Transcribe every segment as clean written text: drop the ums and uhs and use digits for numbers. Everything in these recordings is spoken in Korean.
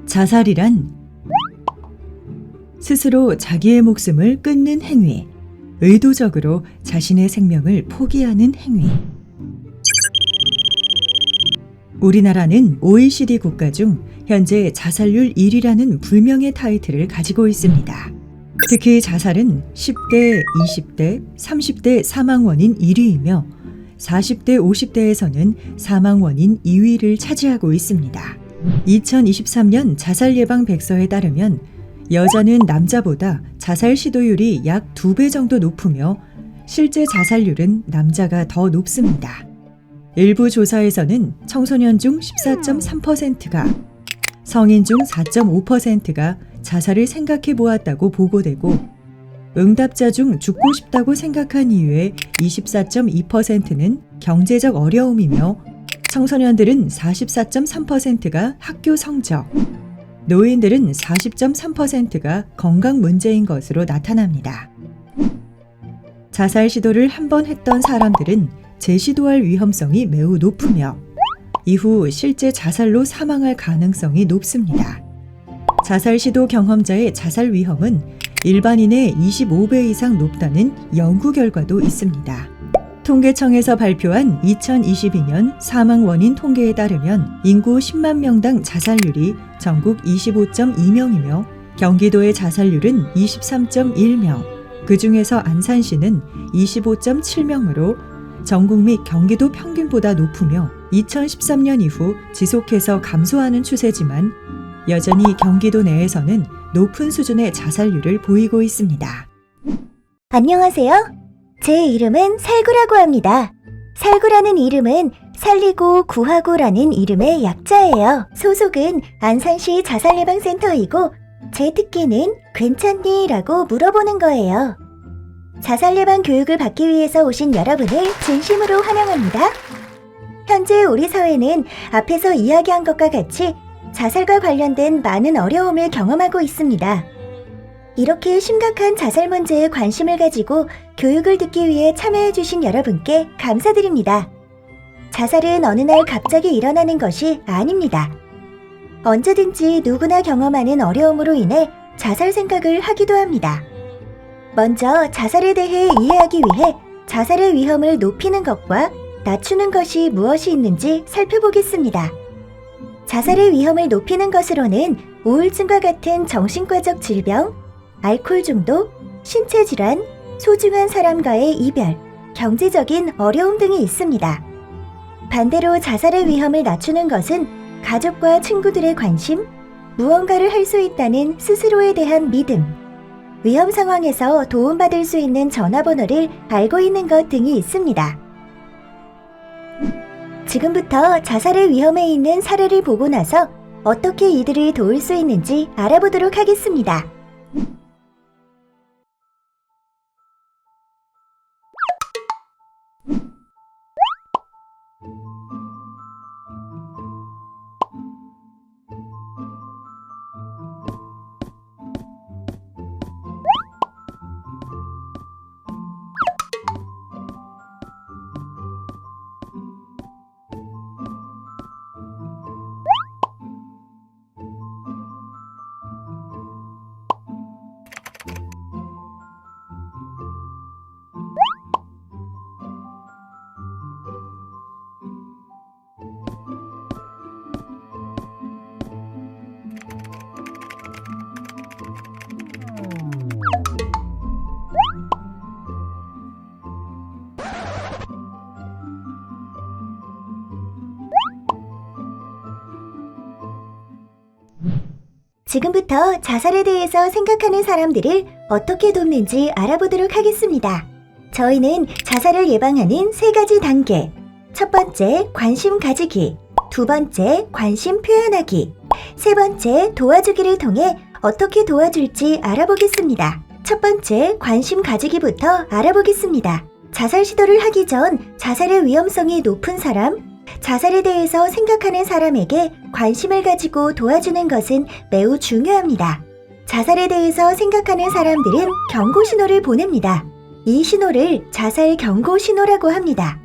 자살이란 스스로 자기의 목숨을 끊는 행위, 의도적으로 자신의 생명을 포기하는 행위. 우리나라는 OECD 국가 중 현재 자살률 1위라는 불명예 타이틀을 가지고 있습니다. 특히 자살은 10대, 20대, 30대 사망 원인 1위이며 40대, 50대에서는 사망 원인 2위를 차지하고 있습니다. 2023년 자살 예방 백서에 따르면 여자는 남자보다 자살 시도율이 약 2배 정도 높으며 실제 자살률은 남자가 더 높습니다. 일부 조사에서는 청소년 중 14.3%가, 성인 중 4.5%가 자살을 생각해 보았다고 보고되고, 응답자 중 죽고 싶다고 생각한 이유의 24.2%는 경제적 어려움이며, 청소년들은 44.3%가 학교 성적, 노인들은 40.3%가 건강 문제인 것으로 나타납니다. 자살 시도를 한 번 했던 사람들은 재시도할 위험성이 매우 높으며 이후 실제 자살로 사망할 가능성이 높습니다. 자살 시도 경험자의 자살 위험은 일반인의 25배 이상 높다는 연구 결과도 있습니다. 통계청에서 발표한 2022년 사망 원인 통계에 따르면 인구 10만 명당 자살률이 전국 25.2명이며 경기도의 자살률은 23.1명, 그 중에서 안산시는 25.7명으로 전국 및 경기도 평균보다 높으며 2013년 이후 지속해서 감소하는 추세지만 여전히 경기도 내에서는 높은 수준의 자살률을 보이고 있습니다. 안녕하세요. 제 이름은 살구라고 합니다. 살구라는 이름은 살리고 구하고라는 이름의 약자예요. 소속은 안산시 자살예방센터이고 제 특기는 괜찮니? 라고 물어보는 거예요. 자살예방 교육을 받기 위해서 오신 여러분을 진심으로 환영합니다. 현재 우리 사회는 앞에서 이야기한 것과 같이 자살과 관련된 많은 어려움을 경험하고 있습니다. 이렇게 심각한 자살 문제에 관심을 가지고 교육을 듣기 위해 참여해주신 여러분께 감사드립니다. 자살은 어느 날 갑자기 일어나는 것이 아닙니다. 언제든지 누구나 경험하는 어려움으로 인해 자살 생각을 하기도 합니다. 먼저 자살에 대해 이해하기 위해 자살의 위험을 높이는 것과 낮추는 것이 무엇이 있는지 살펴보겠습니다. 자살의 위험을 높이는 것으로는 우울증과 같은 정신과적 질병, 알코올 중독, 신체 질환, 소중한 사람과의 이별, 경제적인 어려움 등이 있습니다. 반대로 자살의 위험을 낮추는 것은 가족과 친구들의 관심, 무언가를 할 수 있다는 스스로에 대한 믿음, 위험 상황에서 도움받을 수 있는 전화번호를 알고 있는 것 등이 있습니다. 지금부터 자살의 위험에 있는 사례를 보고 나서 어떻게 이들을 도울 수 있는지 알아보도록 하겠습니다. 지금부터 자살에 대해서 생각하는 사람들을 어떻게 돕는지 알아보도록 하겠습니다. 저희는 자살을 예방하는 3가지 단계. 첫 번째, 관심 가지기. 두 번째, 관심 표현하기. 세 번째, 도와주기를 통해 어떻게 도와줄지 알아보겠습니다. 첫 번째, 관심 가지기부터 알아보겠습니다. 자살 시도를 하기 전 자살의 위험성이 높은 사람, 자살에 대해서 생각하는 사람에게 관심을 가지고 도와주는 것은 매우 중요합니다. 자살에 대해서 생각하는 사람들은 경고 신호를 보냅니다. 이 신호를 자살 경고 신호라고 합니다.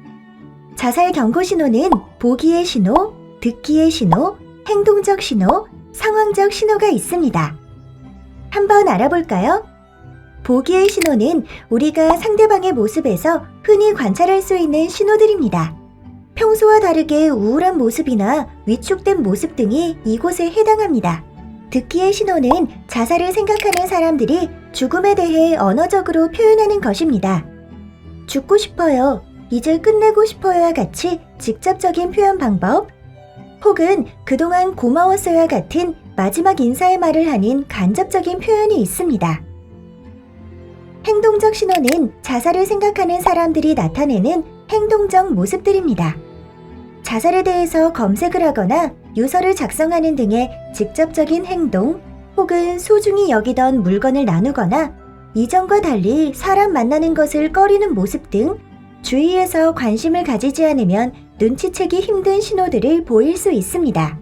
자살 경고 신호는 보기의 신호, 듣기의 신호, 행동적 신호, 상황적 신호가 있습니다. 한번 알아볼까요? 보기의 신호는 우리가 상대방의 모습에서 흔히 관찰할 수 있는 신호들입니다. 평소와 다르게 우울한 모습이나 위축된 모습 등이 이곳에 해당합니다. 듣기의 신호는 자살을 생각하는 사람들이 죽음에 대해 언어적으로 표현하는 것입니다. 죽고 싶어요, 이제 끝내고 싶어요와 같이 직접적인 표현 방법, 혹은 그동안 고마웠어요와 같은 마지막 인사의 말을 하는 간접적인 표현이 있습니다. 행동적 신호는 자살을 생각하는 사람들이 나타내는 행동적 모습들입니다. 자살에 대해서 검색을 하거나 유서를 작성하는 등의 직접적인 행동, 혹은 소중히 여기던 물건을 나누거나 이전과 달리 사람 만나는 것을 꺼리는 모습 등 주위에서 관심을 가지지 않으면 눈치채기 힘든 신호들을 보일 수 있습니다.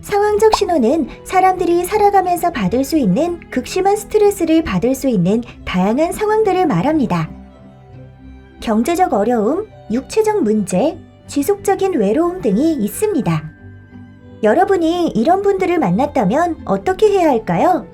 상황적 신호는 사람들이 살아가면서 받을 수 있는 극심한 스트레스를 받을 수 있는 다양한 상황들을 말합니다. 경제적 어려움, 육체적 문제, 지속적인 외로움 등이 있습니다. 여러분이 이런 분들을 만났다면 어떻게 해야 할까요?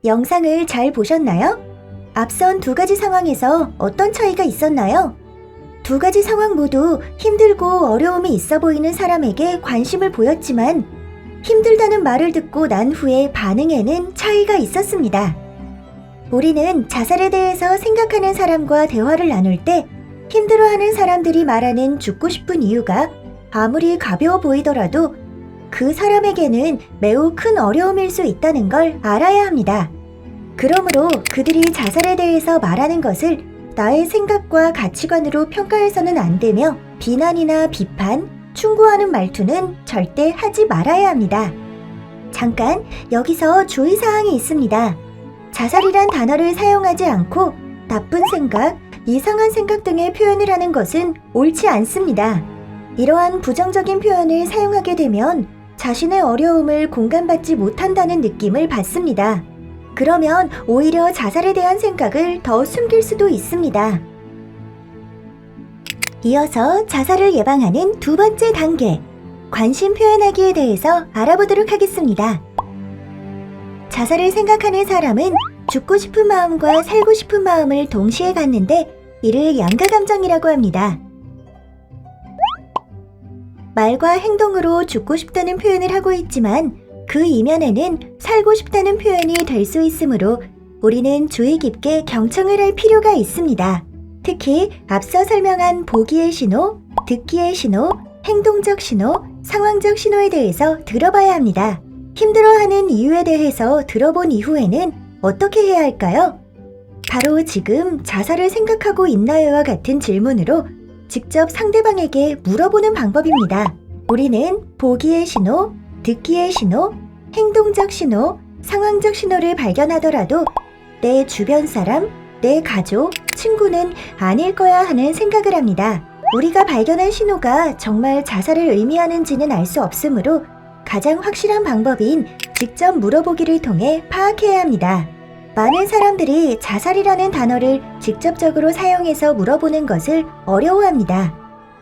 영상을 잘 보셨나요? 앞선 두 가지 상황에서 어떤 차이가 있었나요? 두 가지 상황 모두 힘들고 어려움이 있어 보이는 사람에게 관심을 보였지만 힘들다는 말을 듣고 난 후에 반응에는 차이가 있었습니다. 우리는 자살에 대해서 생각하는 사람과 대화를 나눌 때 힘들어하는 사람들이 말하는 죽고 싶은 이유가 아무리 가벼워 보이더라도 그 사람에게는 매우 큰 어려움일 수 있다는 걸 알아야 합니다. 그러므로 그들이 자살에 대해서 말하는 것을 나의 생각과 가치관으로 평가해서는 안 되며 비난이나 비판, 충고하는 말투는 절대 하지 말아야 합니다. 잠깐 여기서 주의사항이 있습니다. 자살이란 단어를 사용하지 않고 나쁜 생각, 이상한 생각 등의 표현을 하는 것은 옳지 않습니다. 이러한 부정적인 표현을 사용하게 되면 자신의 어려움을 공감받지 못한다는 느낌을 받습니다. 그러면 오히려 자살에 대한 생각을 더 숨길 수도 있습니다. 이어서 자살을 예방하는 두 번째 단계, 관심 표현하기에 대해서 알아보도록 하겠습니다. 자살을 생각하는 사람은 죽고 싶은 마음과 살고 싶은 마음을 동시에 갖는데 이를 양가감정이라고 합니다. 말과 행동으로 죽고 싶다는 표현을 하고 있지만 그 이면에는 살고 싶다는 표현이 될 수 있으므로 우리는 주의 깊게 경청을 할 필요가 있습니다. 특히 앞서 설명한 보기의 신호, 듣기의 신호, 행동적 신호, 상황적 신호에 대해서 들어봐야 합니다. 힘들어하는 이유에 대해서 들어본 이후에는 어떻게 해야 할까요? 바로 지금 자살을 생각하고 있나요와 같은 질문으로 직접 상대방에게 물어보는 방법입니다. 우리는 보기의 신호, 듣기의 신호, 행동적 신호, 상황적 신호를 발견하더라도 내 주변 사람, 내 가족, 친구는 아닐 거야 하는 생각을 합니다. 우리가 발견한 신호가 정말 자살을 의미하는지는 알 수 없으므로 가장 확실한 방법인 직접 물어보기를 통해 파악해야 합니다. 많은 사람들이 자살이라는 단어를 직접적으로 사용해서 물어보는 것을 어려워합니다.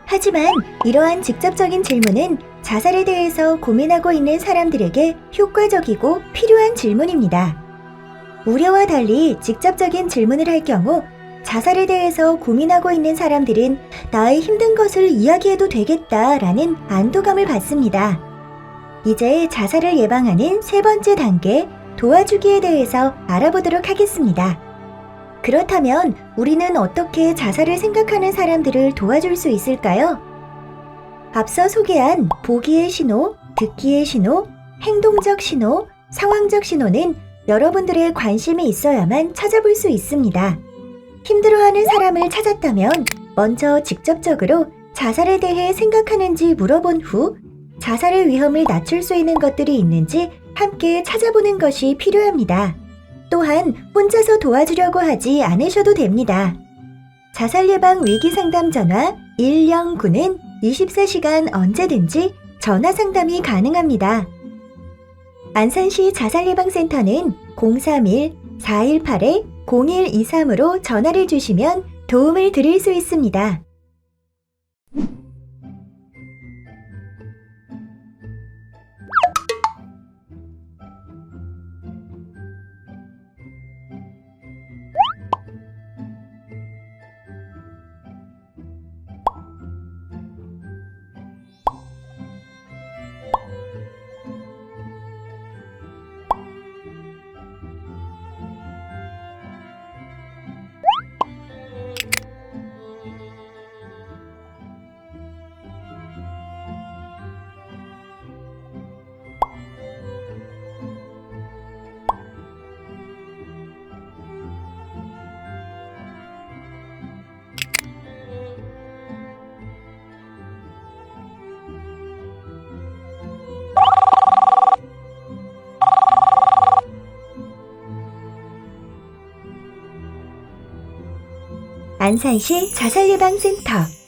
하지만 이러한 직접적인 질문은 자살에 대해서 고민하고 있는 사람들에게 효과적이고 필요한 질문입니다. 우려와 달리 직접적인 질문을 할 경우 자살에 대해서 고민하고 있는 사람들은 나의 힘든 것을 이야기해도 되겠다라는 안도감을 받습니다. 이제 자살을 예방하는 세 번째 단계, 도와주기에 대해서 알아보도록 하겠습니다. 그렇다면 우리는 어떻게 자살을 생각하는 사람들을 도와줄 수 있을까요? 앞서 소개한 보기의 신호, 듣기의 신호, 행동적 신호, 상황적 신호는 여러분들의 관심이 있어야만 찾아볼 수 있습니다. 힘들어하는 사람을 찾았다면 먼저 직접적으로 자살에 대해 생각하는지 물어본 후 자살의 위험을 낮출 수 있는 것들이 있는지 함께 찾아보는 것이 필요합니다. 또한 혼자서 도와주려고 하지 않으셔도 됩니다. 자살 예방 위기 상담 전화 109는 24시간 언제든지 전화 상담이 가능합니다. 안산시 자살예방센터는 031-418-0123으로 전화를 주시면 도움을 드릴 수 있습니다. 안산시 자살예방센터